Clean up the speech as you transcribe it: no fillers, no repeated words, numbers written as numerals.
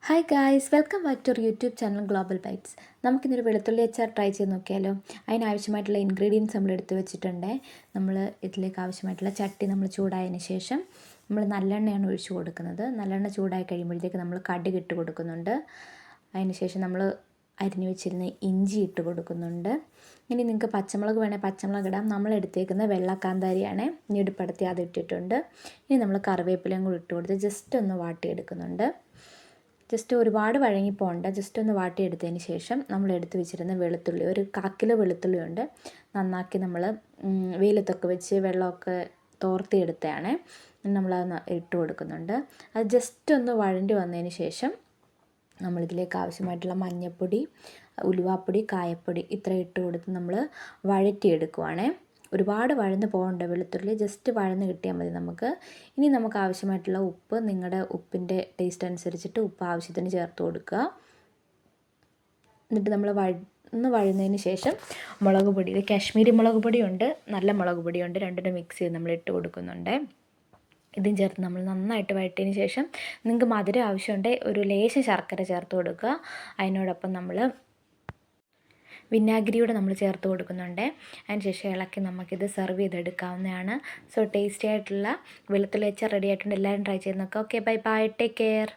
Hi guys, welcome back to YouTube channel Global Bytes. നമുക്കിന്നൊരു വെളുത്തുള്ളി അച്ചാർ ട്രൈ ചെയ്ത് നോക്കിയാലോ. അതിനാവശ്യമായിട്ടുള്ള ഇൻഗ്രീഡിയൻസ് നമ്മൾ എടുത്ത് വെച്ചിട്ടുണ്ട്. നമ്മൾ ഇതിലേക്ക് ആവശ്യമായിട്ടുള്ള ചട്ടി നമ്മൾ ചൂടായതിന് ശേഷം നമ്മൾ നല്ലെണ്ണയാണ് ഒഴിച്ചു കൊടുക്കുന്നത്. നല്ലെണ്ണ ചൂടായി കഴിയുമ്പോഴത്തേക്ക് നമ്മൾ കടുക് ഇട്ട് കൊടുക്കുന്നുണ്ട്. അതിന് ശേഷം നമ്മൾ അരിഞ്ഞു വെച്ചിരുന്ന ഇഞ്ചി ഇട്ട് കൊടുക്കുന്നുണ്ട്. ഇനി നിങ്ങൾക്ക് പച്ചമുളക് വേണേൽ പച്ചമുളക് ഇടാം. നമ്മൾ എടുത്തേക്കുന്ന വെള്ളക്കാന്താരിയാണ്, ഞെടുപ്പടുത്തി അത് ഇട്ടിട്ടുണ്ട്. ഇനി നമ്മൾ കറിവേപ്പിലയും കൂടി ഇട്ട് കൊടുത്ത് ജസ്റ്റ് ഒന്ന് വാട്ടിയെടുക്കുന്നുണ്ട്. ജസ്റ്റ് ഒരുപാട് വഴങ്ങി പോകണ്ട, ജസ്റ്റ് ഒന്ന് വാട്ടിയെടുത്തതിന് ശേഷം നമ്മൾ എടുത്ത് വെച്ചിരുന്ന വെളുത്തുള്ളി, ഒരു 1/4 കിലോ വെളുത്തുള്ളി ഉണ്ട്, നന്നാക്കി നമ്മൾ വെയിലത്തൊക്കെ വെച്ച് വെള്ളമൊക്കെ തോർത്തിയെടുത്തതാണ്. നമ്മളത് ഇട്ട് കൊടുക്കുന്നുണ്ട്. അത് ജസ്റ്റ് ഒന്ന് വഴണ്ടി വന്നതിന് ശേഷം നമ്മളിതിലേക്ക് ആവശ്യമായിട്ടുള്ള മഞ്ഞൾപ്പൊടി, ഉലുവാപ്പൊടി, കായപ്പൊടി ഇത്ര ഇട്ട് കൊടുത്ത് നമ്മൾ വഴറ്റിയെടുക്കുവാണ്. ഒരുപാട് വഴന്ന് പോകണ്ട വെളുത്തുള്ളി, ജസ്റ്റ് വഴന്ന് കിട്ടിയാൽ മതി നമുക്ക്. ഇനി നമുക്ക് ആവശ്യമായിട്ടുള്ള ഉപ്പ്, നിങ്ങളുടെ ഉപ്പിൻ്റെ ടേസ്റ്റ് അനുസരിച്ചിട്ട് ഉപ്പ് ആവശ്യത്തിന് ചേർത്ത് കൊടുക്കുക. എന്നിട്ട് നമ്മൾ ഒന്ന് വഴന്നതിന് ശേഷം മുളക് പൊടി, ഇത് കാശ്മീരി മുളക് പൊടിയുണ്ട്, നല്ല മുളക് പൊടിയുണ്ട്, രണ്ടിനും മിക്സ് ചെയ്ത് നമ്മൾ ഇട്ട് കൊടുക്കുന്നുണ്ട്. ഇതും ചേർത്ത് നമ്മൾ നന്നായിട്ട് വഴറ്റിയതിന് ശേഷം നിങ്ങൾക്ക് മധുരം ആവശ്യമുണ്ടെങ്കിൽ ഒരു ലേശം ശർക്കര ചേർത്ത് കൊടുക്കുക. അതിനോടൊപ്പം നമ്മൾ വിനാഗിരിയോടെ നമ്മൾ ചേർത്ത് കൊടുക്കുന്നുണ്ട്. അതിനുശേഷം ഇളക്കി നമുക്കിത് സെർവ് ചെയ്തെടുക്കാവുന്നതാണ്. സോ ടേസ്റ്റി ആയിട്ടുള്ള വെളുത്തുള്ളി അച്ചാർ റെഡി ആയിട്ടുണ്ട്. എല്ലാവരും ട്രൈ ചെയ്ത് നോക്കുക. Okay, bye bye, take care.